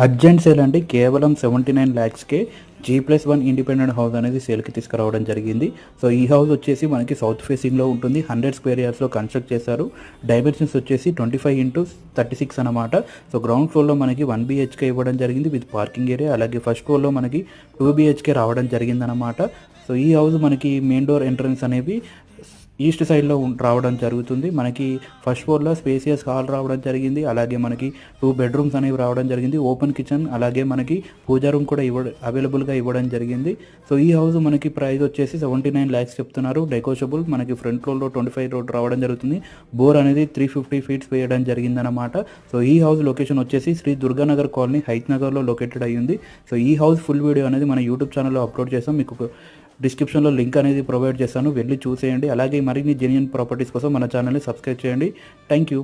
Urgent sale అండి. కేవలం 79 lakhsకే G+1 independent house అనేది సేల్కి తీసుకురావడం జరిగింది. సో ఈ హౌస్ వచ్చేసి మనకి సౌత్ ఫేసింగ్లో ఉంటుంది. 100 స్క్వేర్ యార్డ్స్లో కన్స్ట్రక్ట్ చేశారు. డైమెన్షన్స్ వచ్చేసి 25x36 అనమాట. సో గ్రౌండ్ ఫ్లోర్లో మనకి 1 BHK ఇవ్వడం జరిగింది విత్ పార్కింగ్ ఏరియా. అలాగే ఫస్ట్ ఫ్లోర్లో మనకి 2 BHK రావడం జరిగిందనమాట. సో ఈ హౌస్ మనకి మెయిన్ డోర్ ఎంట్రన్స్ అనేవి ఈస్ట్ సైడ్లో రావడం జరుగుతుంది. మనకి ఫస్ట్ ఫ్లోర్లో స్పేసియస్ హాల్ రావడం జరిగింది. అలాగే మనకి 2 బెడ్రూమ్స్ అనేవి రావడం జరిగింది. ఓపెన్ కిచెన్, అలాగే మనకి పూజా రూమ్ కూడా అవైలబుల్గా ఇవ్వడం జరిగింది. సో ఈ హౌస్ మనకి ప్రైస్ వచ్చేసి 79 lakhs చెప్తున్నారు. నెగోషియబుల్. మనకి ఫ్రంట్ ఫ్లోర్లో 25 రోడ్ రావడం జరుగుతుంది. బోర్ అనేది 350 feet వేయడం జరిగిందనమాట. సో ఈ హౌస్ లొకేషన్ వచ్చేసి శ్రీ దుర్గానగర్ కాలనీ, హైత్ నగర్లో లొకేటెడ్ అయ్యింది. సో ఈ హౌస్ ఫుల్ వీడియో అనేది మన యూట్యూబ్ ఛానల్లో అప్లోడ్ చేస్తాం. మీకు డిస్క్రిప్షన్లో లింక్ అనేది ప్రొవైడ్ చేస్తాను, వెళ్ళి చూసేయండి. అలాగే మరిన్ని జెన్యూన్ ప్రాపర్టీస్ కోసం మన ఛానల్ని సబ్స్క్రైబ్ చేయండి. Thank you.